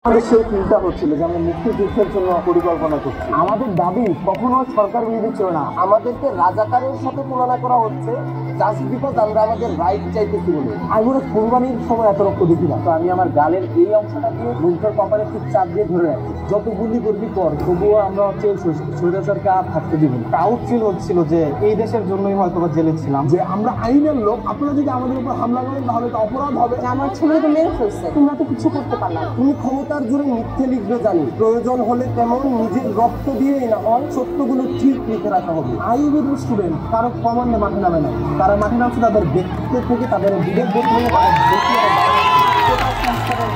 আমাদের সেই চিন্তা হচ্ছিল যে আমরা মুক্তিযুদ্ধের জন্য পরিকল্পনা করছি। আমাদের দাবি কখনো সরকার বিরোধী ছিল না, আমাদেরকে রাজাকারের সাথে তুলনা করা হচ্ছে জাস্ট বিকজ আমরা আমাদের রাইট চাইতেছি বলে। আমি মনে কোরবানির সময় এত রক্ত দেখি না, তো আমি আমার গালের এই অংশটা দিয়ে মুখটার কপালে ঠিক চাপ দিয়ে ধরে রাখি। যত গুলি করবি কর, তবুও আমরা হচ্ছে স্বৈরাচারকে আর থাকতে দিব না। প্রাউড ফিল হচ্ছিল যে এই দেশের জন্যই হয়তো বা জেলে ছিলাম, যে আমরা আইনের লোক, আপনারা যদি আমাদের উপর হামলা করেন তাহলে তো অপরাধ হবে। আমার ছেলেকে মেরে ফেলছে, তোমরা তো কিছু করতে পারলাম। তুমি ক্ষমতার জোরে মিথ্যে লিখবে জানি, প্রয়োজন হলে তেমন নিজের রক্ত দিয়েই না হয় সত্যগুলো ঠিক লিখে রাখা হবে। আইবির স্টুডেন্ট কারো কমান্ডে মাঠে নামে না, তারা মাঠে নামছে তাদের ব্যক্তিত্ব থেকে, তাদের বিবেক বোধ থেকে,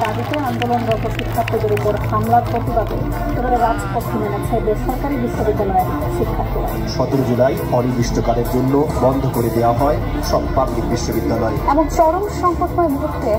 দাবিতে আন্দোলনরত শিক্ষার্থীদের উপর হামলার প্রতিবাদে এবারে রাজপথে নেমেছে বেসরকারি বিশ্ববিদ্যালয়ের শিক্ষার্থীরা। 17 জুলাই অনির্দিষ্টকালের জন্য বন্ধ করে দেওয়া হয় সব পাবলিক বিশ্ববিদ্যালয়। এবং চরম সংকটময় মুহূর্তে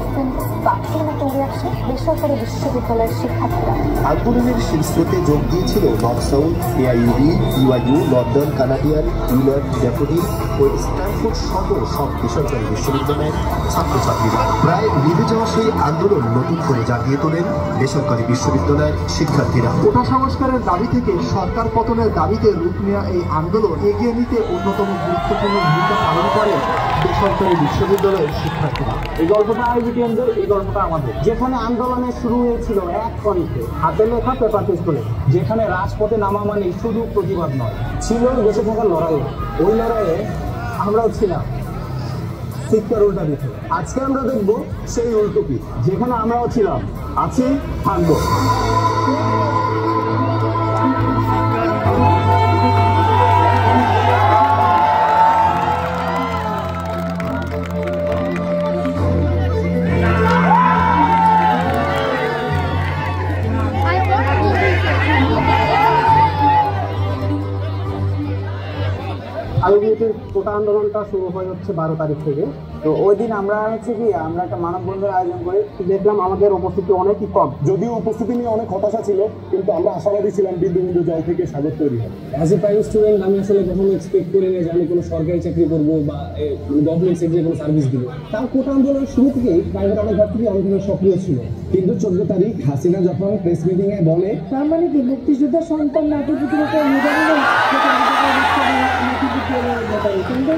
বাক্যের মতো উড়ে আসে বেসরকারি বিশ্ববিদ্যালয়ের শিক্ষার্থীরা। আন্দোলনের শীর্ষতে যোগ দিয়েছিল North South, AIUB, UIU, London Canadian, ইউলার, ড্যাফোডিল ও স্ট্যানফোর্ড সহ সব বেসরকারি বিশ্ববিদ্যালয়ের ছাত্রছাত্রীরা। প্রায় নিভে যাওয়া সেই আন্দোলন নতুন করে জাগিয়ে তোলেন বেসরকারি বিশ্ববিদ্যালয়ের শিক্ষার্থীরা। কোটা সংস্কারের দাবি থেকে সরকার পতনের দাবিতে রূপ নেওয়া এই আন্দোলন এগিয়ে নিতে অন্যতম গুরুত্বপূর্ণ ভূমিকা পালন করে বেসরকারি বিশ্ববিদ্যালয়ের শিক্ষার্থীরা। এই গল্পটা আইবিটিএমদের, এই গল্পটা আমাদের। যেখানে আন্দোলনের শুরু হয়েছিল এক কণ্ঠে হাতে লেখা পেপার পেশ করে, যেখানে রাজপথে নামা মানে শুধু প্রতিবাদ নয়, ছিল বেঁচে থাকার লড়াই। ওই লড়াইয়ে আমরাও ছিলাম শিক্ষার উল্টা দিতে। আজকে আমরা দেখব সেই উল্টোপি, যেখানে আমরাও ছিলাম, আছি, থাকবো। আইবিটির কোটা আন্দোলনটা শুরু হয়ে হচ্ছে 12 তারিখ থেকে। তো ওই দিন আমরা হচ্ছে কি আমরা একটা মানববন্ধনের আয়োজন করে দেখলাম আমাদের উপস্থিতি অনেকই কম। যদিও উপস্থিতি নিয়ে অনেক হতাশা ছিল, কিন্তু আমরা আশাবাদী ছিলাম বিন্দু বিন্দু জল থেকে সাগর তৈরি হবে। অ্যাজ এ প্রাইভেট স্টুডেন্ট আমি আসলে কখনো এক্সপেক্ট করি না যে আমি কোনো সরকারি চাকরি করবো বা গভর্নমেন্ট সেক্টরে কোনো সার্ভিস দিব। তার কোটা আন্দোলনের শুরু থেকেই প্রাইভেট অনেক ঘর থেকে অনেক সক্রিয় ছিল। কিন্তু 14 তারিখ হাসিনা যখন প্রেস মিটিং এ বলে, তার মানে কি মুক্তিযুদ্ধের সন্তান নাট্যপুত্রকে কিন্তু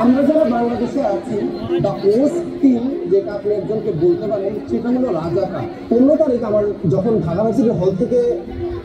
আমরা যারা বাংলাদেশে আছি, দ্য ওস্ট টিম যেটা আপনি একজনকে বলতে পারেন, সেটা হলো রাজাকার। 15 তারিখ আমার যখন ঢাকা ভার্সিটির হল থেকে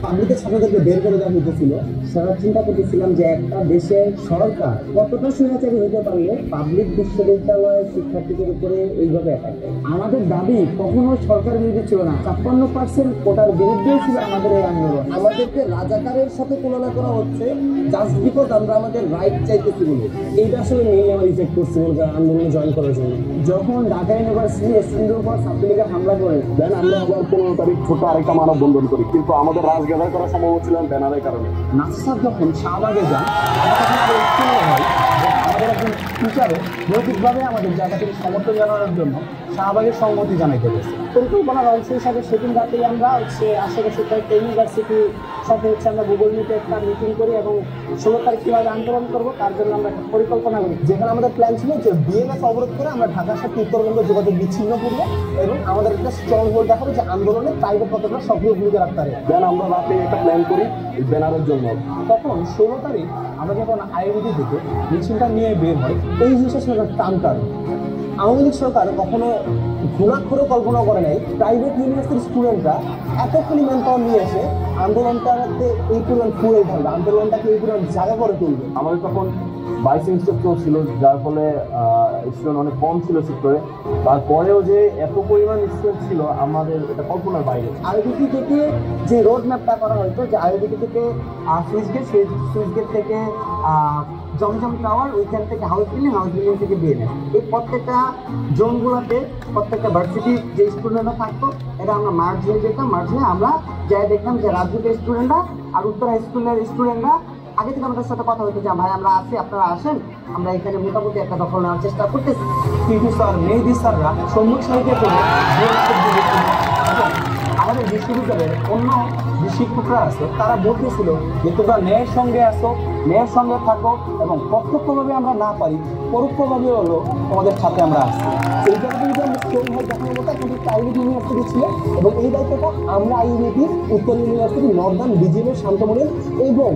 পাবলিকের ছাত্রদেরকে বের করে দেওয়া হইতেছিল, সেটা চিন্তা করতেছিলাম যে একটা দেশের সরকার কতটা স্বৈরাচারী হতে পারলে পাবলিক বিশ্ববিদ্যালয়ের শিক্ষার্থীদের উপরে এইভাবে অ্যাটাক করে। আমাদের দাবি কখনো সরকার বিরোধী ছিল না, 56% কোটার বিরুদ্ধেই ছিল আমাদের এই আন্দোলন। আমাদেরকে রাজাকারের সাথে তুলনা করা হচ্ছে জাস্ট বিকজ আমরা আমাদের রাইট চাইতেছি বলে। এইটা আসলে মেইন আমার ইফেক্ট করছে আন্দোলনে জয়েন করার জন্য। যখন ঢাকা ইউনিভার্সিটি স্টুডেন্টের উপর ছাত্রলীগের হামলা করে দেন, আমরা আবার 15 তারিখ ছোট আরেকটা মানববন্ধন করি, কিন্তু আমাদের রাজগাদার করা সম্ভব ছিল ব্যানারের কারণে। নাসির যখন শাহবাগে যান, আমাদের একজন টিচারে নৈতিকভাবে আমাদের জায়গা থেকে সমর্থন জানানোর জন্য শাহবাগের সম্মতি জানাইতে গেছে। পরিকল্পনার অংশ হিসাবে সেদিন রাতেই আমরা আশেপাশে কয়েকটা ইউনিভার্সিটির সাথে আমরা গুগল মিটে একটা মিটিং করি এবং 16 তারিখ কীভাবে আন্দোলন করবো তার জন্য আমরা একটা পরিকল্পনা করি, যেখানে আমাদের প্ল্যান ছিল যে বিএমএস অবরোধ করে আমরা ঢাকার সাথে উত্তরবঙ্গ যোগাযোগ বিচ্ছিন্ন করবো এবং আমাদের একটা স্ট্রং হোল্ড দেখাবো যে আন্দোলনে প্রাইভেট কতটা সক্রিয় ভূমিকা রাখতে পারে। দেন আমরা রাতে একটা প্ল্যান করি ব্যানারের জন্য। তখন 16 তারিখ আমরা যখন আইবিটি থেকে মিছিলটা নিয়ে বের হয়, এই জিনিসটা ছিল টানটান। আওয়ামী লীগ সরকার কখনো ঘুণাক্ষরও কল্পনা করে নাই প্রাইভেট ইউনিভার্সিটির স্টুডেন্টরা এতক্ষণ ম্যানপাওয়ার নিয়ে এসে আন্দোলনটাকে এই পরিমাণ ফুলে ধরবে, আন্দোলনটাকে এই পরিমাণ জায়গা করে তুলবে। আমাদের তখন 22 সেমিস্টার চলছিল, যার ফলে স্টুডেন্ট অনেক কম ছিল সেক্টরে। তারপরেও যে এত পরিমাণ স্টুডেন্ট ছিল আমাদের এটা কল্পনার বাইরে। আইবিটি থেকে যে রোড ম্যাপটা করা হয়তো, যে আইবিটি থেকে সুইচ গেট থেকে জমজম টাওয়ার, ওইখান থেকে হাউস বিল্ডিং থেকে বিএনএস, এই প্রত্যেকটা জোনগুলোতে প্রত্যেকটা ভার্সিটির যে স্টুডেন্টরা থাকতো, এটা আমরা মার্চ হয়ে যেতাম। মার্চ হয়ে আমরা যাই দেখতাম যে রাজনীতির স্টুডেন্টরা আর উত্তর হাই স্কুলের স্টুডেন্টরা আগে থেকে আমাদের সাথে কথা হতো যে ভাই আমরা আছি, আপনারা আসেন, আমরা এখানে মোটামুটি একটা দখল নেওয়ার চেষ্টা করতেছি। পিটি স্যার, মেহেদি স্যাররা সম্মুখ সাহিত্যে করে আমাদের বিশ্ববিদ্যালয়ের অন্য যে শিক্ষকরা আছে তারা বলতেছিল যে তোমরা ন্যায়ের সঙ্গে আসো, ন্যায়ের সঙ্গে থাকো, এবং প্রত্যক্ষভাবে আমরা না পারি পরোক্ষভাবে হলো তোমাদের সাথে আমরা আসছি। এই জায়গাটা যদি আমরা স্ট্রং হয় দেখানোর মতো এখন প্রাইভেট ইউনিভার্সিটি ছিল, এবং এই দায়িত্বটা আমরা আইইউবিটি, উত্তর ইউনিভার্সিটি, নর্দার্ন, বিজিএমের শান্তমণির এবং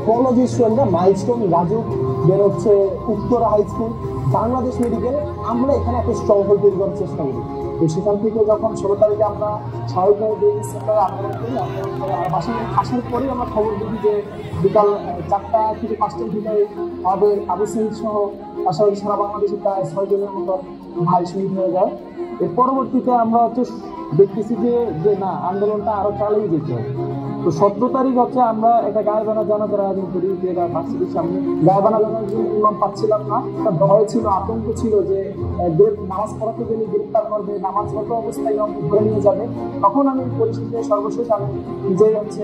কলেজ স্টুডেন্টরা মাইলস্টোন, রাজু, বের হচ্ছে Uttara high school, Bangladesh medical, আমরা এখানে একটা স্ট্রং হোল্ড তৈরি করার চেষ্টা করি। তো সেখান থেকে যখন 16 তারিখে আমরা স্বাভাবিকভাবে সেন্টারে আন্দোলন করি, বাসায় আসার পরেই আমরা খবর দিই যে বিকাল 4টা থেকে 5টার ভিতরে আমাদের আবু সাইদ সহ পাশাপাশি সারা বাংলাদেশে প্রায় 6 জনের মতো ভাই শহীদ হয়ে যায়। এর পরবর্তীতে আমরা হচ্ছে দেখতেছি যে না, আন্দোলনটা আরও চালিয়ে যেতে হবে। তো 17 তারিখ হচ্ছে আমরা একটা গায়েবানা জানাজার আয়োজন করি, যে ভার্সিটির সামনে গায়েবানা জানার জন্য ইমাম পাচ্ছিলাম না, একটা ভয় ছিল, আতঙ্ক ছিল যে নামাজ পড়াতে গেলে গ্রেপ্তার করবে, নামাজগত অবস্থায় ইমাম ধরে নিয়ে যাবে। তখন আমি পরিস্থিতি সর্বশেষ আমি নিজেই হচ্ছে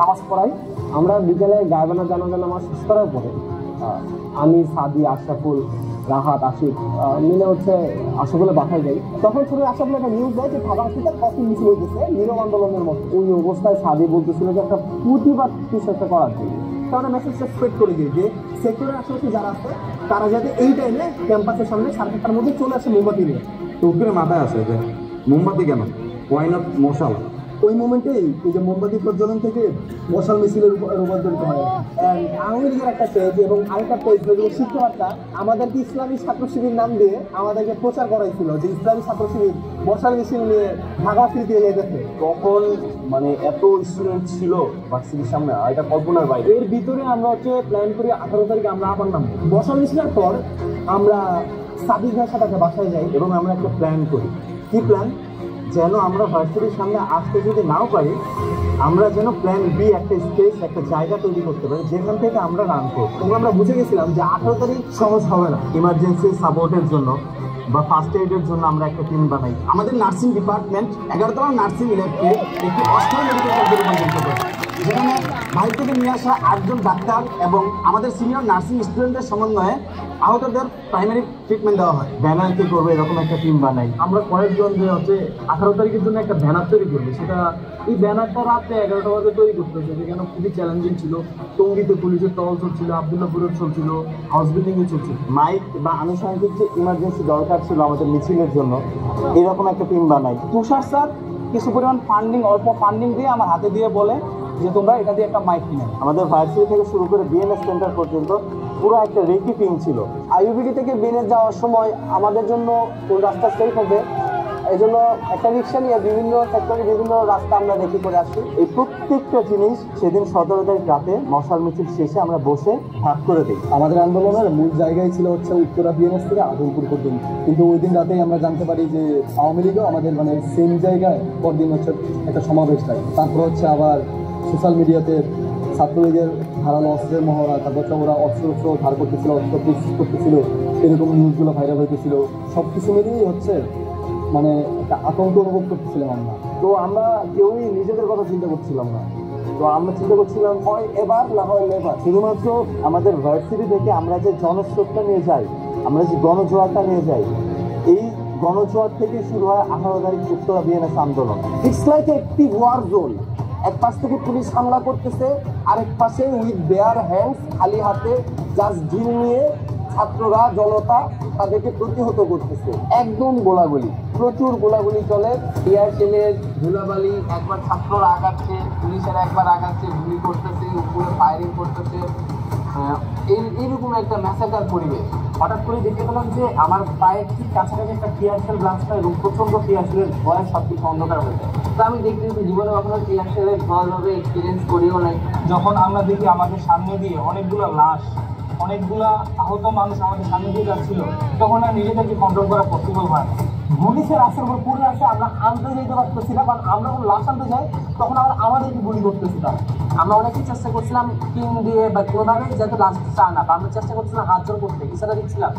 নামাজ পড়াই। আমরা বিকেলে গায়েবানা জানাজা নামাজ শেষ করার পরে আমি, সাদি, আশরাফুল, রাহাত, আশিক মিলে হচ্ছে আশরাফুলের বাসায় যাই। তখন ছোট আশরাফুল একটা নিউজ দেয় যে ঢাকা থেকে কফি মিছিল হয়েছে নীরব আন্দোলনের মতো। ওই অবস্থায় সাদি বলতেছিল যে একটা প্রতিবাদ কিছু একটা করার জন্য। তাহলে মেসেজটা স্প্রেড করে দিই যে সেক্টরের আশেপাশে যারা আছে তারা যাতে এই টাইমে ক্যাম্পাসের সামনে 7:30টার মধ্যে চলে আসে মোমবাতি নিয়ে। তো উপরে মাথায় আসে যে মোমবাতি কেন, ওয়াই নট মশাল? ওই মোমেন্টেই এই যে মোমবাতি প্রজ্বলন থেকে মশাল মিছিলের রূপান্তরিত হয়। আওয়ামী লীগের একটা পেজ এবং আরেকটা পেজ যেগুলো শিক্ষাবার্তা আমাদেরকে ইসলামী ছাত্র শিবির নাম দিয়ে আমাদেরকে প্রচার করাইছিল যে ইসলামী ছাত্র শিবির মশাল মিছিল নিয়ে ঢাকা ফিরতে যেতেছে। তখন মানে এত স্টুডেন্ট ছিল ভার্সিটির সামনে, এটা কল্পনার বাইরে। এর ভিতরে আমরা হচ্ছে প্ল্যান করি 18 তারিখে আমরা আবার নাম মশাল মিছিলের পর আমরা সাদিক ভাইয়ের সাথে একটা বাসায় যাই এবং আমরা একটা প্ল্যান করি। কি প্ল্যান? যেন আমরা ভার্সিটির সামনে আসতে যদি নাও পারি, আমরা যেন প্ল্যান বি একটা স্পেস, একটা জায়গা তৈরি করতে পারি যেখান থেকে আমরা রান করব। এবং আমরা বুঝে গেছিলাম যে 18 তারিখ সহজ হবে না। ইমার্জেন্সি সাপোর্টের জন্য বা ফার্স্ট এইডের জন্য আমরা একটা টিম বানাই। আমাদের নার্সিং ডিপার্টমেন্ট 11তলা নার্সিং ল্যাবকে একটি অস্থায়ী মেডিকেল কলেজে রূপান্তরিত করে, যেখানে বাইরে থেকে নিয়ে আসা 8 জন ডাক্তার এবং আমাদের সিনিয়র নার্সিং স্টুডেন্টদের সমন্বয়ে আহতদের প্রাইমারি ট্রিটমেন্ট দেওয়া হয়। ব্যানার কি করবো এরকম একটা টিম বানাই। আমরা কয়েকজন যে হচ্ছে 18 তারিখের জন্য একটা ব্যানার তৈরি করবো, সেটা এই ব্যানারটা রাতে 11টা বাজে তৈরি করতে হচ্ছে, যেখানে খুবই চ্যালেঞ্জিং ছিল। টঙ্গীতে পুলিশের টহল চলছিল, আবদুল্লাপুরে চলছিল, হাউস বিল্ডিংয়ে চলছিল। মাইক বা আনুষঙ্গিক যে ইমার্জেন্সি দরকার ছিল আমাদের মিছিলের জন্য, এরকম একটা টিম বানাই। তুষার স্যার কিছু পরিমাণ ফান্ডিং, অল্প ফান্ডিং দিয়ে আমার হাতে দিয়ে বলে যে তোমরা এটা দিয়ে একটা মাইক কিনে। আমাদের ভার্সিটি থেকে শুরু করে বিএনএস সেন্টার পর্যন্ত পুরো একটা রেকি টিম ছিল। আইইউবিটি থেকে বিএনএস যাওয়ার সময় আমাদের জন্য কোন রাস্তা সেফ হবে, এই জন্য একটা রিক্সা নিয়ে বিভিন্ন সেক্টরে বিভিন্ন রাস্তা আমরা রেকি করে আসি। এই প্রত্যেকটা জিনিস সেদিন 17 তারিখ রাতে মশাল মিছিল শেষে আমরা বসে ভাগ করে দিই। আমাদের আন্দোলনের মূল জায়গায় ছিল হচ্ছে উত্তরা বিএনএস থেকে আদমপুর পর্যন্ত, কিন্তু ওই দিন রাতেই আমরা জানতে পারি যে আওয়ামী লীগও আমাদের মানে সেম জায়গায় পরদিন হচ্ছে একটা সমাবেশ হয়। তারপর হচ্ছে আবার সোশ্যাল মিডিয়াতে ছাত্রলীগের ধারালো অস্ত্রের মহড়া, তারপর হচ্ছে ওরা অস্ত্র ধার করতেছিল, অস্ত্র প্রস্তুত করতেছিল, এরকম নিউজগুলো ভাইরাল হইতেছিল। সব কিছু মিলিয়েই হচ্ছে মানে একটা আতঙ্ক অনুভব করতেছিলাম আমরা। তো আমরা কেউই নিজেদের কথা চিন্তা করছিলাম না, তো আমরা চিন্তা করছিলাম হয় এবার না হয় নেবার। শুধুমাত্র আমাদের ভার্সিটি থেকে আমরা যে জনস্রোতটা নিয়ে যাই, আমরা যে গণজোয়ারটা নিয়ে যাই, এই গণজোয়ার থেকে শুরু হয় 18 তারিখ উত্তরা বিএনএস আন্দোলন। ইটস লাইক একটি ওয়ার জোন। এক পাশ থেকে পুলিশ হামলা করতেছে, আরেক পাশে উইথ বেয়ার হ্যান্ডস, খালি হাতে জাস্ট ঢিল নিয়ে ছাত্ররা, জনতা তাদেরকে প্রতিহত করতেছে। একদম গোলাগুলি, প্রচুর গোলাগুলি চলে। টিয়ার সেলের ধুলাবালি, একবার ছাত্ররা আগাচ্ছে, পুলিশের একবার আগাচ্ছে, গুলি করতেছে, উপরে ফায়ারিং করতেছে। এইরকম একটা ম্যাসাকার পরিবেশ। হঠাৎ করে দেখতে পেলাম যে আমার পায়ের ঠিক কাছাকাছি একটা টিয়ার সেল ব্লাস্ট হয় এবং প্রচণ্ড টিয়ার সেলের ভয়ে সব কিছু অন্ধকার হয়ে যায়। তো আমি দেখতেছি জীবনে কখনো টিয়ার সেলের ভয়ভাবে এক্সপিরিয়েন্স করিও নাই। যখন আমরা দেখি আমাদের সামনে দিয়ে অনেকগুলো লাশ, অনেকগুলা আহত মানুষ আমাদের সামনে দিয়ে যাচ্ছিল, তখন আর নিজেদেরকে কন্ট্রোল করা পসিবল হয়। পুলিশের রাস্তার উপর পড়ে আছে, আমরা আনতে যেতে পারতেছি না, কারণ আমরা যখন লাশ আনতে যাই তখন আবার আমাদেরকে গুলি করতেছি তারা। আমরা অনেকেই চেষ্টা করছিলাম টিম দিয়ে বা কোনোভাবে যাতে লাশটা চা না, আমরা চেষ্টা করছিলাম হাত জোর করতে, ইশারা দিচ্ছিলাম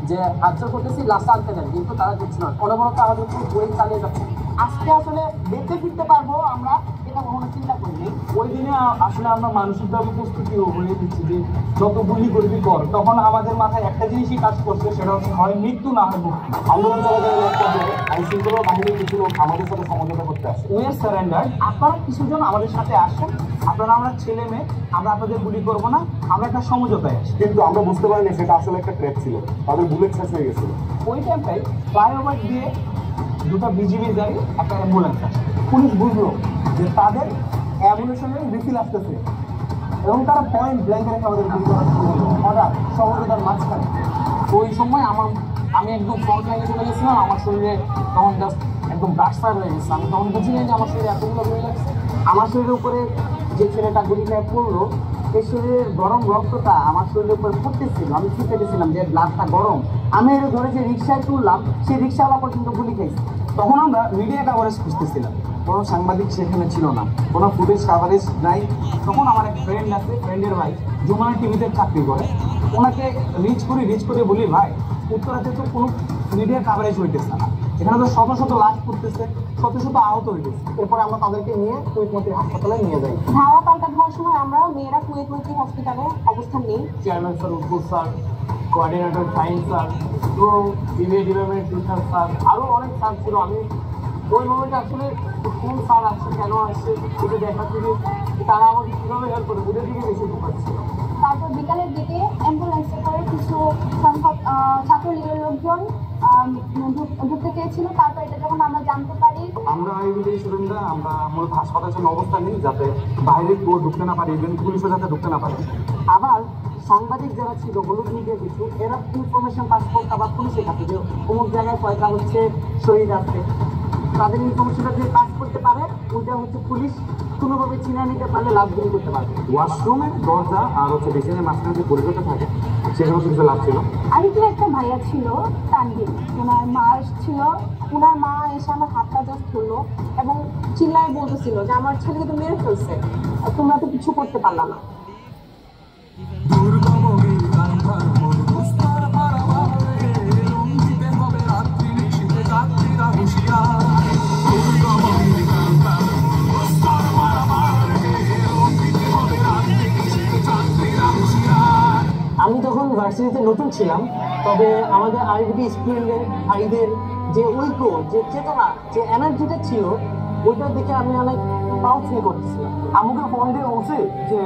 যে হাত জোর করতেছি লাশটা আনতে দেন, কিন্তু তারা দিচ্ছিল না। অনবরত আমাদের ওই চালিয়ে যাচ্ছে। আজকে আসলে বেঁচে ফিরতে পারবো আমরা এটা কখনো চিন্তা করিনি। ওই দিনে আসলে আমরা মানসিকভাবে প্রস্তুতি হয়ে দিচ্ছি যে যত গুলি করবি কর, তখন আমাদের মাথায় একটা জিনিসই কাজ করছে, সেটা হচ্ছে হয় মৃত্যু না হয় মুক্তি। আন্দোলন চলাকালীন একটা আইন শৃঙ্খলা বাহিনীর কিছু লোক আমাদের সাথে সমঝোতা করতে করতে আসে। উই আর সারেন্ডার, আপনারা কিছুজন আমাদের সাথে আসেন, আপনারা আমরা ছেলে মেয়ে, আমরা আপনাদের গুলি করবো না, আমরা একটা সমঝোতায় আসি। কিন্তু আমরা বুঝতে পারিনি সেটা আসলে একটা ট্র্যাপ ছিল, তাদের বুলেট শেষ হয়ে গেছিল। ওই টাইমটাই ফ্লাইওভার দিয়ে দুটো বিজিবি গাড়ি একটা অ্যাম্বুলেন্স আসে। পুলিশ বুঝলো যে তাদের অ্যাম্বুলেন্সের রিফিল আসতেছে এবং তারা পয়েন্ট ব্ল্যাঙ্কে রেখে আমাদের গুলি করা শুরু করলো হঠাৎ সমঝোতার মাঝখানে। ওই সময় আমি একদম ফ্রন্ট লাইনে চলে গেছিলাম, আমার শরীরে তখন জাস্ট একদম ব্রাশফায়ার হয়ে গেছে। আমি তখন বুঝি যে আমার শরীরে এতগুলো গুলি লাগছে। আমার শরীরের উপরে যে ছেলেটা গুলি খেয়ে পড়লো, এই শরীরের গরম রক্তটা আমার শরীরের উপরে ফুটতেছিল, আমি ছুটে গেছিলাম যে ব্লাডটা গরম। আমি এটা ধরে যে রিক্সায় তুললাম, সেই রিক্সাওয়ালা পর্যন্ত গুলি খেয়েছি। তখন আমরা মিডিয়া কাভারেজ খুঁজতেছিলাম, কোনো সাংবাদিক সেখানে ছিল না, কোনো ফুটেজ কাভারেজ নাই। তখন আমার এক ফ্রেন্ড আছে, ফ্রেন্ডের ভাই যমুনা টিভিতে চাকরি করে, ওনাকে রিচ করে বলি, ভাই উত্তরাতে তো কোনো মিডিয়া কাভারেজ হইতেছে না, এখানে তো শত শত লাশ পড়তেছে, শত শত আহত হইতেছে। এরপরে আমরা তাদেরকে নিয়ে কুয়েতমতি হাসপাতালে নিয়ে যাই। ধাওয়া পাল্টা হওয়ার সময় আমরা মেয়েরা কুয়েতমতি হসপিটালে অবস্থান নেই। চেয়ারম্যান স্যার, উদ্ভুত স্যার, কোঅর্ডিনেটর সায়েন্স স্যার এবং বিবিএ ডিপার্টমেন্ট টিচার স্যার, আরও অনেক স্যার ছিল। আমি ওই মোমেন্টে আসলে কোন স্যার আসছে, কেন আসছে, এটা দেখার থেকে তারা আমাকে কীভাবে হেল্প করে, ওদের দিকে বেশি ফোকাস ছিল। তারপর বিকালের দিকে অ্যাম্বুলেন্সে করে কিছু সংখ্যক ছাত্রলীগের লোকজন ঢুকতে চেয়েছিল। তারপর এটা যখন আমরা জানতে পারি, আমরা আইবিটি স্টুডেন্টরা আমরা মূলত হাসপাতালের জন্য অবস্থান নিই, যাতে বাইরে কেউ ঢুকতে না পারে, ইভেন পুলিশও যাতে ঢুকতে না পারে। আবার সাংবাদিক যারা ছিল, হলুদ মিডিয়া কিছু, এরা ইনফরমেশন পাস করতে আবার পুলিশের কাছে যে অমুক জায়গায় কয়টা হচ্ছে শহীদ আছে, তাদের ইনফরমেশনটা যদি পাস করতে পারে, ওইটা হচ্ছে পুলিশ কোনোভাবে চিনে নিতে পারলে লাভগুলি করতে পারবে। ওয়াশরুমের দরজা আর হচ্ছে বেসিনের মাঝখানে যে পরিচয়টা থাকে, সেখানে কিছু লাভ ছিল। আরেকটি একটা ভাইয়া ছিল তানভীর, ওনার মা ছিল, ওনার মা এসে আমার হাতটা জাস্ট ধরলো এবং চিল্লায় বলতেছিল যে আমার ছেলেকে তো মেরে ফেলছে, তোমরা তো কিছু করতে পারলা না। আমি তখন ভার্সিটিতে নতুন ছিলাম, তবে আমাদের আইবিটি স্টুডেন্টদের ভাইদের যে ঐক্য, যে চেতনা, যে এনার্জিটা ছিল, ওইটা দেখে আমি অনেক প্রাউড ফিল করতেছিলাম। আমাকে ফোন দিয়ে বলছে যে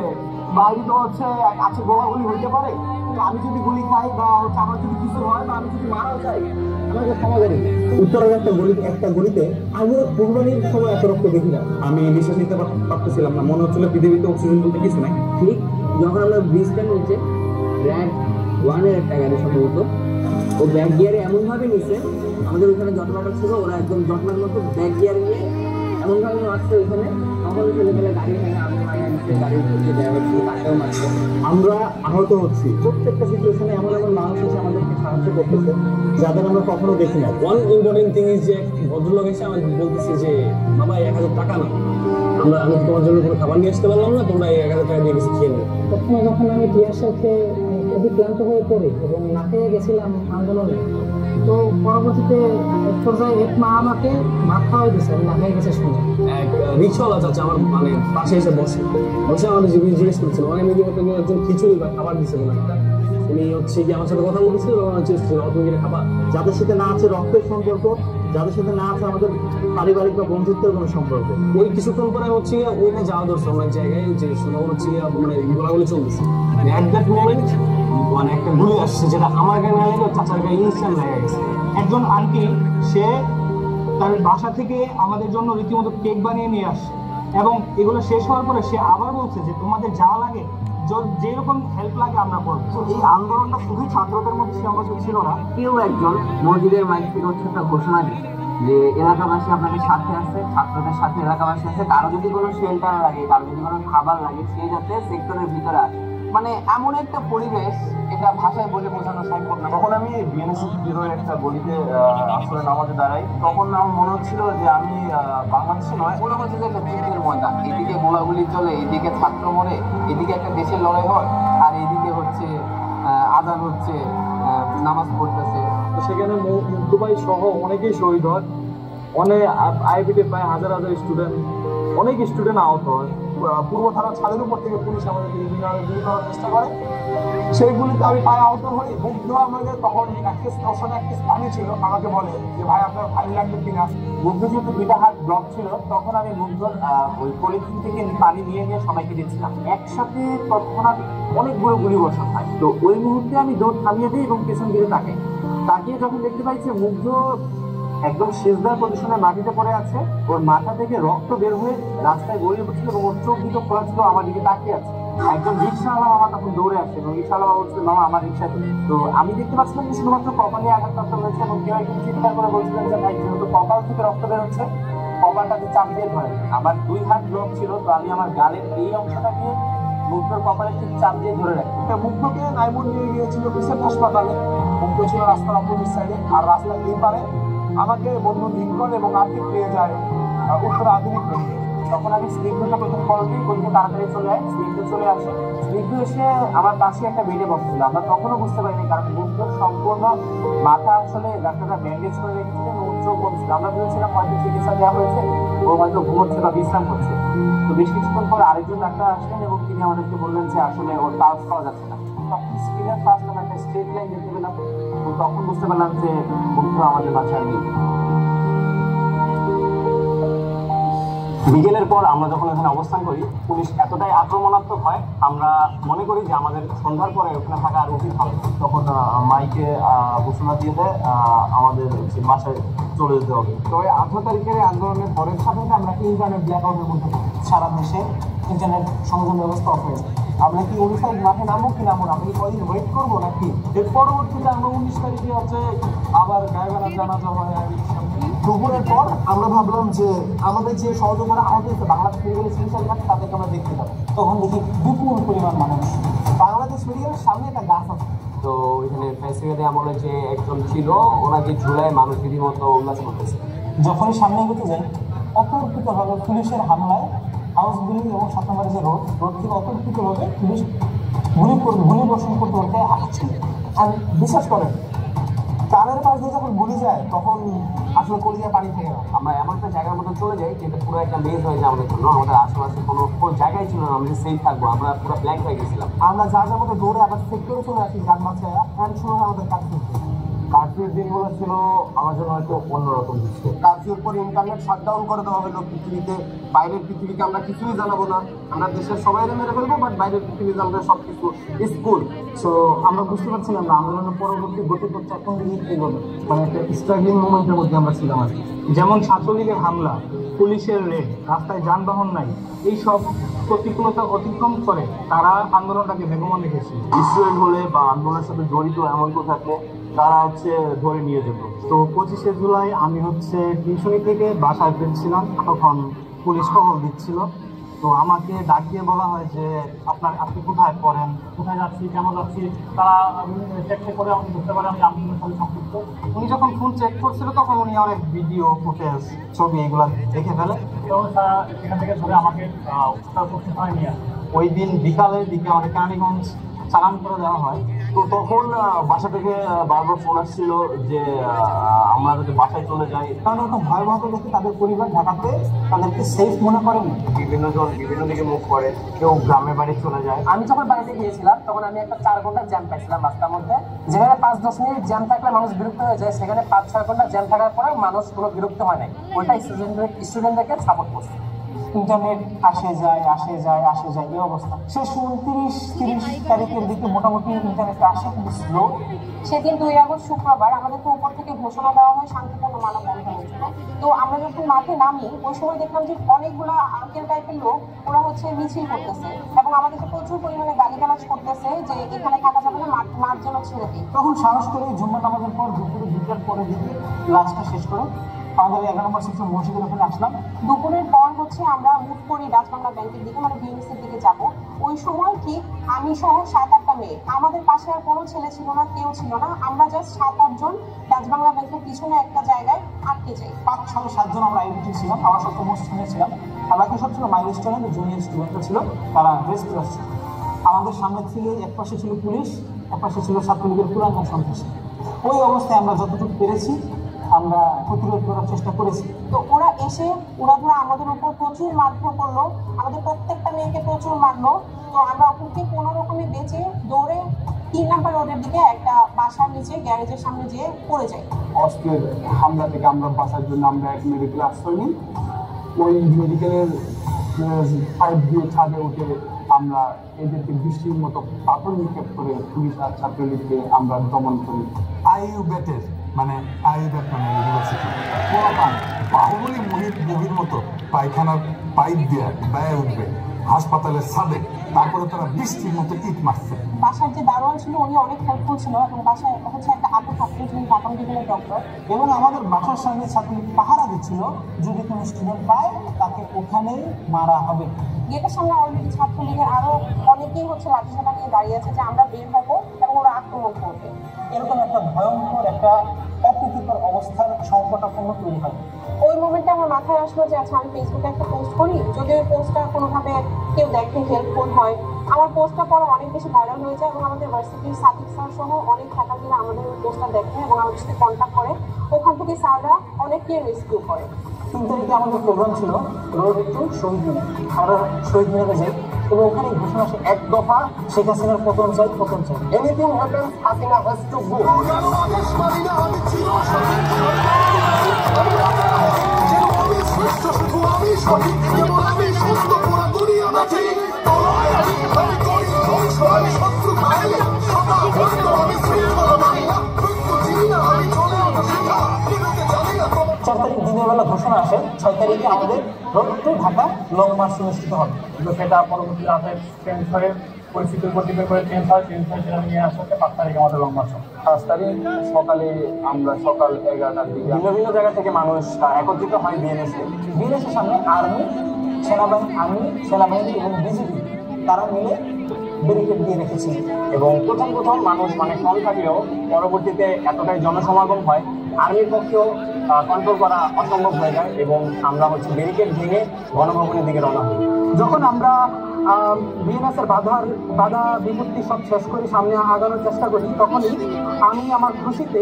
বাইরে তো হচ্ছে কাছে গোলাগুলি হইতে পারে, তো আমি যদি গুলি খাই বা হচ্ছে আমার যদি কিছু হয় বা আমি যদি মারাও যাই, আমাকে ক্ষমা করি। উত্তরের একটা গলিতে আমি কুরবানির সময় এত রক্ত দেখি না। আমি নিঃশ্বাস নিতে পারতেছিলাম না, মনে হচ্ছিল পৃথিবীতে অক্সিজেন বলতে কিছু নাই। ঠিক যখন আমরা ব্রিজটা নিচে র্যাক 1-এর একটা গাড়ি সম্ভবত, ও ব্যাক গিয়ারে এমনভাবে নিচ্ছে, আমাদের ওইখানে যত্নটা ছিল, ওরা একদম যত্নের মতো ব্যাক গিয়ার নিয়ে এমনভাবে মারছে ওইখানে, তখন ছেলে গাড়ি ভেঙে আমি মারিয়ে দিচ্ছে, গাড়ির যে ড্রাইভার ছিল তাকেও মারছে। আমরা আহত হচ্ছি। প্রত্যেকটা সিচুয়েশনে এমন এমন মানুষ এসে আমাদেরকে সাহায্য করতেছে যাদের আমরা কখনো দেখি না। ওয়ান ইম্পর্টেন্ট থিং ইজ যে ভদ্রলোক এসে আমাকে বলতেছে যে বাবা 1000 টাকা না, আমি তোমার জন্য কোনো খাবার নিয়ে আসতে পারলাম না, তোমরা এই 1000 টাকা দিয়ে কিছু খেয়ে নেবে। প্রথমে যখন আমি টিয়ার খেয়ে খুবই ক্লান্ত হয়ে পড়ি এবং না খেয়ে গেছিলাম আন্দোলনে, তো পরবর্তীতে এক পর্যায়ে এক মা আমাকে ভাত খাওয়াই দিয়েছে, আমি না খেয়ে গেছে শুনে। এক রিক্সাওয়ালা চাচা আমার মানে পাশে এসে বসে আমাদের জিজ্ঞেস করছিল, অনেক একজন খিচুড়ি বা খাবার দিচ্ছে কোনো একটা। উনি হচ্ছে কি আমার সাথে কথা বলছিল এবং হচ্ছে খাবার, যাদের সাথে না আছে রক্তের সম্পর্ক, যাদের সাথে না আছে আমাদের পারিবারিক বা বন্ধুত্বের কোনো সম্পর্ক। ওই কিছুক্ষণ পরে হচ্ছে ওইখানে যাওয়া দরকার অনেক জায়গায়, যে তখন হচ্ছে মানে গোলাগুলি চলতেছে। অ্যাট দ্যাট মোমেন্ট মানে একটা গুলি আসছে, যেটা আমার গায়ে না লেগে চাচার গায়ে ইনস্ট্যান্ট লেগে গেছে। একজন আন্টি, সে তার বাসা থেকে আমাদের জন্য রীতিমতো কেক বানিয়ে নিয়ে আসছে এবং এগুলো শেষ হওয়ার পরে সে আবার বলছে যে তোমাদের যা লাগে, যেরকম হেল্প লাগে আমরা করবো। তো এই আন্দোলনটা শুধু ছাত্রদের মধ্যে সীমাবদ্ধ ছিল না, কেউ একজন মসজিদের মাইক থেকে হচ্ছে একটা ঘোষণা দিই যে এলাকাবাসী আপনাদের সাথে আছে, ছাত্রদের সাথে এলাকাবাসী আছে, কারো যদি কোনো শেল্টার লাগে, কারো যদি কোনো খাবার লাগে, সে যাতে সেক্টরের ভিতরে আসে। মানে এমন একটা পরিবেশ, এটা ভাষায় বলে বোঝানো সম্ভব না। তখন আমি বিএনএসএস বিরোধী একটা গলিতে আসলে নামাজে দাঁড়াই, তখন আমার মনে হচ্ছিল যে আমি বাংলাদেশে নয়, মনে হচ্ছে যে একটা যুদ্ধের ময়দান, এদিকে গোলাগুলি চলে, এদিকে ছাত্র মরে, এদিকে একটা দেশের লড়াই হয়, আর এদিকে হচ্ছে আজান হচ্ছে, নামাজ পড়তেছে। তো সেখানে দুবাই সহ অনেকেই শহীদ হয়, অনেক আইবিটি প্রায় হাজার হাজার স্টুডেন্ট, অনেক স্টুডেন্ট আহত হয়। তো পূর্ব থানা ছাদের উপর থেকে পুলিশ আমাদেরকে বিভিন্ন গুলি করার চেষ্টা করে। সেইগুলিতে আমি পায়ে আহত হই। মুগ্ধ আমাদের তখন এক কেস পানি ছিল, আমাকে বলে যে ভাই আপনার পানি লাগবে কিনা। মুগ্ধ যেহেতু 2টা হাত ব্লক ছিল, তখন আমি মুগ্ধর ওই পলিথিন থেকে পানি নিয়ে সবাইকে দিচ্ছিলাম। একসাথে তৎক্ষণাৎ অনেকগুলো গুলি বর্ষণ হয়। তো ওই মুহূর্তে আমি দৌড় থামিয়ে দিই এবং পেছন দিকে তাকিয়ে যখন দেখতে পাই যে মুগ্ধ একদম শেষদার পজিশনে মাটিতে পড়ে আছে, ওর মাথা থেকে রক্ত বের হয়ে রাস্তায় গড়িয়ে পড়ছিল এবং ওর চোখ দুটো খোলা ছিল, আমার দিকে তাকিয়ে আছে। একজন রিক্সাওয়ালা মামা তখন দৌড়ে আসে এবং রিক্সাওয়ালা মামা বলছিল মামা আমার রিক্সা তুলে। তো আমি দেখতে পাচ্ছিলাম যে শুধুমাত্র কপালে আঘাতপ্রাপ্ত হয়েছে এবং কেউ একজন চিৎকার করে বলছিলেন যে ভাই যেহেতু কপাল থেকে রক্ত বের হচ্ছে, কপালটাকে চাপ দিয়ে ধরে। আমার 2 হাত ব্লক ছিল, তো আমি আমার গালের এই অংশটা দিয়ে মুগ্ধর কপালে ঠিক চাপ দিয়ে ধরে রাখি। মুগ্ধকে নাইমুন নিয়ে গিয়েছিল বিশেষ হাসপাতালে। মুগ্ধ ছিল রাস্তার অপোজিট সাইডে, আর রাস্তার এই পারে আমাকে বন্ধু লিঙ্কন এবং আর্থিক নিয়ে যায় উত্তর আধুনিক মেডিকেল। তখন আমি স্নিগ্ধকে প্রথম কল দিই, বলতে তাড়াতাড়ি চলে যায়। স্নিগ্ধ চলে আসে, স্নিগ্ধ এসে আমার পাশে একটা বেডে বসছিল। আমরা তখনও বুঝতে পারিনি, কারণ মুগ্ধর সম্পূর্ণ মাথা আসলে ডাক্তাররা ব্যান্ডেজ করে রেখেছিলেন, চোখ বলছিল। আমরা ভেবেছিলাম হয়তো চিকিৎসা দেওয়া হয়েছে, ও হয়তো ঘুমোচ্ছে বা বিশ্রাম করছে। তো বেশ কিছুক্ষণ পর আরেকজন ডাক্তার আসলেন এবং তিনি আমাদেরকে বললেন যে আসলে ওর পালস পাওয়া যাচ্ছে না। তখন স্ক্রিনের ফার্স্ট আমরা একটা স্ট্রেট লাইন দেখতে পেলাম, তখন বুঝতে পারলাম যে মুগ্ধ আমাদের বাসায় নেই। বিকেলের পর আমরা যখন এখানে অবস্থান করি, পুলিশ এতটাই আক্রমণাত্মক হয়, আমরা মনে করি যে আমাদের সন্ধ্যার পরে ওখানে থাকা আর উচিত হবে। তখন মাইকে ঘোষণা দিয়ে দেয় আমাদের বাসায় চলে যেতে হবে। তো 18 তারিখের আন্দোলনের পরের সাথে আমরা কি ইন্টারনেট ব্ল্যাকআউটের মধ্যে সারা দেশে ইন্টারনেট সংযোগ ব্যবস্থা অফ হয়ে যায়। আমরা কি 19 তারিখ মাঠে নামবো কি নামবো না, আমরা কি কদিন ওয়েট করবো নাকি? এর পরবর্তীতে আমরা 19 তারিখে হচ্ছে আবার গায়েবানা জানাজা হয় আইবির সামনে। দুপুরের পর আমরা ভাবলাম যে আমাদের যে সহযোগীরা আহত হয়েছে বাংলাদেশ মেডিকেলের চিকিৎসার কাছে, তাদেরকে আমরা দেখতে পাবো। তখন দেখি বিপুল পরিমাণ মানুষ। বাংলাদেশ মেডিকেলের সামনে একটা গাছ আছে। তো ওইখানে ফ্যাসিলিটি আমলে যে একজন ছিল, ওনাকে ঝুলায় মানুষ রীতিমতো উল্লাস করতেছে। যখনই সামনে এগোতে যাই, অতর্কিতভাবে পুলিশের হামলায় হাউস বিল্ডিং এবং 7 নম্বরের যে রোড থেকে অতর্কিতভাবে পুলিশ গুলি বর্ষণ করতে আসছিল। আর বিশ্বাস করেন, কানের পাশ দিয়ে যখন গুলি যায় তখন আসলে কলিজায় পানি থেকে না। আমরা এমন একটা জায়গার মধ্যে চলে যাই যেটা পুরো একটা মেজ হয়ে যায় আমাদের জন্য। আমাদের আশেপাশে কোনো জায়গায় ছিল না আমরা সেফ থাকবো, আমরা পুরো ব্ল্যাঙ্ক হয়ে গেছিলাম। আমরা যার মধ্যে দৌড়ে আবার সেক্টরে চলে আসি গান মাথায়, অ্যান্ড সময় আমাদের কারফিউর দিনগুলো ছিল আমার জন্য হয়তো অন্যরকম কিছু। কারফিউর পর ইন্টারনেট শাটডাউন করে দেওয়া হলো পৃথিবীতে। বাইরের পৃথিবীকে আমরা কিছুই জানাবো না, আমরা দেশের সবাই মেরে ফেলবো, বাট বাইরের পৃথিবীতে আমরা সব কিছু স্কুল। সো আমরা বুঝতে পারছিলাম না আন্দোলনের পরবর্তী গতিপথটা কোন দিকে এগোবে। মানে একটা স্ট্রাগলিং মুভমেন্টের মধ্যে আমরা ছিলাম আর কি। যেমন ছাত্রলীগের হামলা, পুলিশের রেড, রাস্তায় যানবাহন নাই, এই সব প্রতিকূলতা অতিক্রম করে তারা আন্দোলনটাকে বেগমন রেখেছে। স্টুডেন্ট হলে বা আন্দোলনের সাথে জড়িত এমন কেউ থাকলে তারা হচ্ছে ধরে নিয়ে যেত। তো 25শে জুলাই আমি টিউশনি থেকে বাসায় ফিরছিলাম, তখন পুলিশ টহল দিচ্ছিল। তো আমাকে ডাকিয়ে বলা হয় যে আপনি কোথায় পড়েন, কোথায় যাচ্ছি, কেন যাচ্ছি। তারা চেক করে আমি বুঝতে পারি আমি আন্দোলনের সাথে সম্পৃক্ত। উনি যখন ফোন চেক করছিল তখন উনি অনেক ভিডিও ফুটেজ, ছবি এগুলো দেখে ফেলে এবং তারা সেখান থেকে ধরে আমাকে প্রশ্নখানায় নিয়ে আসে। ওই দিন বিকালের দিকে আমাকে কেরানীগঞ্জ চালান করে দেওয়া হয়। তো তখন বাসা থেকে বারবার ফোন আসছিল যে আমরা যদি বাসায় চলে যাই, কারণ একটা ভয়াবহতা দেখে তাদের পরিবার ঢাকাতে তাদেরকে সেফ মনে করেন। বিভিন্ন জন বিভিন্ন দিকে মুভ করে, কেউ গ্রামের বাড়ি চলে যায়। আমি যখন বাড়িতে গিয়েছিলাম তখন আমি একটা 4 ঘন্টা জ্যাম পাইছিলাম রাস্তার মধ্যে। যেখানে 5-10 মিনিট জ্যাম থাকলে মানুষ বিরক্ত হয়ে যায়, সেখানে 5-6 ঘন্টা জ্যাম থাকার পরে মানুষ কোনো বিরক্ত হয় নাই। ওইটা স্টুডেন্টদেরকে সাপোর্ট করছে। ইন্টারনেট আসে যায় এই অবস্থা। শেষ 29-30 তারিখের দিকে মোটামুটি ইন্টারনেট আসে, কিন্তু স্লো। সেদিন 2 আগস্ট শুক্রবার আমাদেরকে উপর থেকে ঘোষণা দেওয়া হয় শান্তিপূর্ণ মানববন্ধনের জন্য। তো আমরা যখন মাঠে নামি ওই সময় দেখলাম যে অনেকগুলো আঙ্কেল টাইপের লোক ওরা মিছিল করতেছে এবং আমাদেরকে প্রচুর পরিমাণে গালিগালাজ করতেছে যে এখানে থাকা যাবে না, মাঠ যেন ছেড়ে দিই। তখন সাহস করে জুম্মা নামাজের পর দুপুরে 2টার পরে দিকে লাঞ্চটা শেষ করে আমাদের 11 নম্বর সেকশন মসজিদের ওখানে আসলাম। দুপুরের পর আমরা মুভ করি ডাচবাংলা ব্যাংকের দিকে, মানে বিএমসির দিকে যাব। ওই সময় ঠিক আমি সহ 7-8টা মেয়ে, আমাদের পাশে আর কোনো ছেলে ছিল না, কেউ ছিল না। আমরা জাস্ট 7-8 জন ডাচবাংলা ব্যাংকের পিছনে একটা জায়গায় আটকে যাই। 5-6-7 জন আমরা আইডেন্টি ছিলাম। আমার সব মোস্ট সিনিয়র ছিলাম, বাকি সব ছিল মাইল স্টুডেন্ট, জুনিয়র স্টুডেন্টরা ছিল, তারা ড্রেস করে আসছে। আমাদের সামনে ছিল এক পাশে ছিল পুলিশ, এক পাশে ছিল ছাত্রলীগের পুরান সন্ত্রাসী। ওই অবস্থায় আমরা যতটুকু পেরেছি আমরা প্রতিরোধ করার চেষ্টা করেছি। তো ওরা এসে ওরা ধরো আমাদের উপর প্রচুর মারধর করলো, আমাদের প্রত্যেকটা মেয়েকে প্রচুর মারলো। তো আমরা ওখানে কোনো রকমে বেঁচে দৌড়ে 3 নাম্বার রোডের দিকে একটা বাসার নিচে গ্যারেজের সামনে যেয়ে পড়ে যাই। অস্ত্রের হামলা থেকে আমরা বাঁচার জন্য আমরা এক মেডিকেল আশ্রয় নিই। ওই মেডিকেলের পাইপ দিয়ে ছাদে উঠে আমরা এদেরকে বৃষ্টির মতো পাথর নিক্ষেপ করে পুলিশ আর ছাত্রলীগকে আমরা দমন করি। আইইউ ব্যাটের মানে আইইউ ব্যাট মানে ইউনিভার্সিটি বাহুবলী মুভির মতো পায়খানার পাইপ দিয়ে ব্যয় উঠবে হাসপাতালের ছাদে, তারপরে তারা বৃষ্টির মতো ইট মারছে। বাসার যে দারোয়ান ছিল উনি অনেক হেল্পফুল ছিল এবং বাসায় হচ্ছে একটা আপু থাকতো যিনি ঢাকা মেডিকেলের ডক্টর, এবং আমাদের বাসার সামনে ছাত্রলীগ পাহারা দিচ্ছিল, যদি কোনো স্টুডেন্ট পায় তাকে ওখানেই মারা হবে। গেটের সামনে অলরেডি ছাত্রলীগের আরো অনেকেই হচ্ছে লাঠিসোঁটা নিয়ে দাঁড়িয়ে আছে যে আমরা বের হবো এবং ওরা আক্রমণ করবে। এরকম একটা ভয়ঙ্কর একটা অপ্রীতিকর অবস্থার সংকটাপন্ন তৈরি হয়। ওই মোমেন্টে আমার মাথায় আসলো যে আচ্ছা আমি ফেসবুকে একটা পোস্ট করি, যদি ওই পোস্টটা কোনোভাবে কেউ দেখে হেল্পফুল হয়। আমার পোস্টটা পরে অনেক বেশি ভাইরাল হয়ে যায় এবং আমাদের ভার্সিটির সাদিক স্যার সহ অনেক ফ্যাকাল্টিরা আমাদের ওই পোস্টটা দেখে এবং আমাদের সাথে কন্ট্যাক্ট করে। ওখান থেকে স্যাররা অনেককে রেস্কিউ করে। 3 তারিখে আমাদের প্রোগ্রাম ছিল রোড টু শহীদ মিনার। আমরা শহীদ মিনারে যাই এবং ওখানে ঘোষণা আসে এক দফা শেখ হাসিনার পতন চাই, পতন চাই। Anything happens Hasina has to go. চার তারিখ দিনের বেলা ঘোষণা আসে, 6 তারিখে আমাদের road to Dhaka long march অনুষ্ঠিত হবে। কিন্তু সেটা পরবর্তী রাতে চেঞ্জ হয়ে পরিস্থিতির উপর ডিপেন্ড করে চেঞ্জ হয় সেটা নিয়ে আসতে 5 তারিখে আমাদের লং মার্চ। 5 তারিখ সকালে আমরা সকাল 11টার দিকে ভিন্ন ভিন্ন জায়গা থেকে মানুষ একত্রিত হয় বিএনএসের সামনে। আর্মি, সেনাবাহিনী এবং বিজেপি তারা মিলে ব্যারিকেড দিয়ে রেখেছিল এবং প্রথম মানুষ মানে কম থাকলেও পরবর্তীতে এতটাই জনসমাগম হয় আর্মির পক্ষেও কন্ট্রোল করা অসম্ভব হয়ে যায় এবং আমরা হচ্ছে ব্যারিকেড ভেঙে গণভবনের দিকে রওনা হই। যখন আমরা বিএনএসের বাধা বিপত্তি সব শেষ করে সামনে আগানোর চেষ্টা করি, তখনই আমি আমার খুশিতে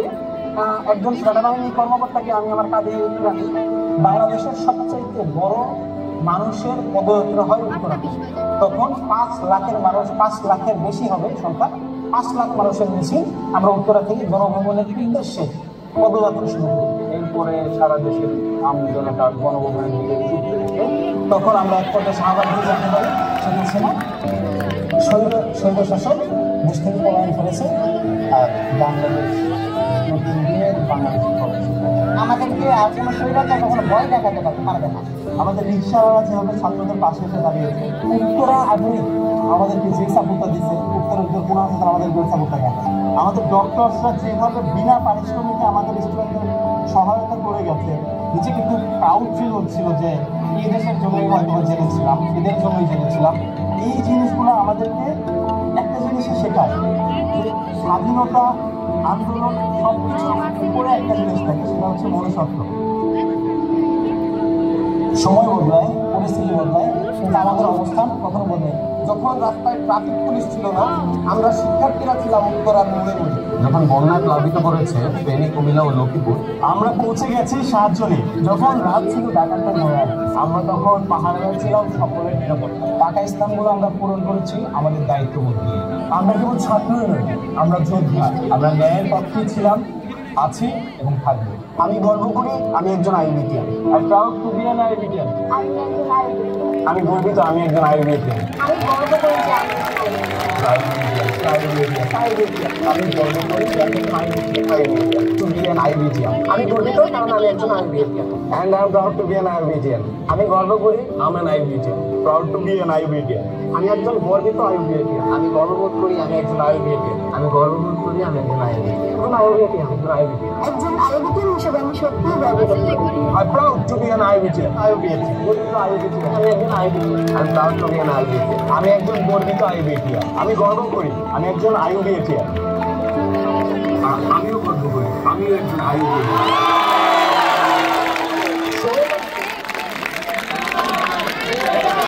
একজন সেনাবাহিনী কর্মকর্তাকে আমি আমার কাঁধে রাখি। বাংলাদেশের সবচাইতে বড় মানুষের পদযাত্রা হয় উত্তরাখণ্ড। তখন 5 লাখের মানুষ, 5 লাখের বেশি হবে সংখ্যা, 5 লাখ মানুষের মিছিল আমরা উত্তরা থেকে গণভবনের উদ্দেশ্যে পদযাত্রা শুরু করি। এরপরে সারা দেশের আমজনতা গণভবনের দিকে ছুটতে থাকে। তখন আমরা এক পর্যায়ে শাহবাগ দিয়ে জানতে পারি সেটি ছিল স্বৈরশাসক দেশ থেকে পলায়ন করেছে আর বাংলাদেশ নতুন দিনের বাংলাদেশ আমাদেরকে আর কোনো স্বৈরাচার কখনো ভয় দেখাতে পারবে না। আমাদের রিক্সাওয়ালা যেভাবে ছাত্রদের পাশে এসে দাঁড়িয়েছে, উত্তরা আধুনিক আমাদেরকে যে সাপোর্টটা দিচ্ছে, উত্তরের কোনো হাসপাতাল আমাদেরকে ওই সাপোর্টটা দেয়। আমাদের ডক্টরসরা যেভাবে বিনা পারিশ্রমিকে আমাদের স্টুডেন্টদের সহায়তা করে গেছে, নিজে কিন্তু প্রাউড ফিল হচ্ছিল যে এই দেশের জন্যই হয়তো জেনেছিলাম, এদের জন্যই জেনেছিলাম। এই জিনিসগুলো আমাদেরকে একটা জিনিসই শেখায় যে স্বাধীনতা আন্দোলন সব কিছুর উপরে একটা জিনিস থাকে, সেটা হচ্ছে মনুষ্যত্ব। সময় বদলায়, পরিস্থিতি বদলায়, কিন্তু আমাদের অবস্থান কখনো বদলায়। যখন রাস্তায় ট্রাফিক পুলিশ ছিল না, আমরা শিক্ষার্থীরা ছিলাম উত্তরার মোড়ে মোড়ে। যখন বন্যা প্লাবিত করেছে ফেনী, কুমিল্লা ও লক্ষ্মীপুর, আমরা পৌঁছে গেছি সাহায্য নিয়ে। যখন রাত ছিল ডাকাতের ভয়ে, আমরা তখন পাহাড়ে ছিলাম সকলের নিরাপত্তা। টাকা স্থানগুলো আমরা পূরণ করেছি আমাদের দায়িত্ববোধ নিয়ে। আমরা কেবল ছাত্রই নই, আমরা যোদ্ধা। আমরা ন্যায়ের পক্ষে ছিলাম, আছি এবং থাকবো। আমি গর্ব করি আমি একজন IBTian. I proud to be an IBTian. আমি গর্বিত আমি একজন আইবিটিয়ান। আমি গর্ব করি যে আমি গর্ব করি যে আমি টু বি অ্যান আইবিটিয়ান। আমি গর্বিত কারণ আমি একজন IBTian. And I am proud to be an IBTian. আমি গর্ব করি আমি an IBTian. Proud to be an IBTian. আমি একজন গর্বিত আইবিটিয়ান। আমি গর্ববোধ করি আমি একজন আইবিটিয়ান। আমি গর্ববোধ করি আমি একজন আইবিটিয়ান। একজন আইবিটিয়ান, একজন আইবিটিয়ান। একজন আইবিটিয়ান হিসেবে আমি সত্যিই গর্বিত। I proud to be an IBTian. IBTian. আমি একজন IBTian. I'm proud to be an IBTian. আমি একজন গর্বিত IBTian. আমি গর্ব করি আমি একজন IBTian. আমিও গর্ব করি আমিও একজন IBTian।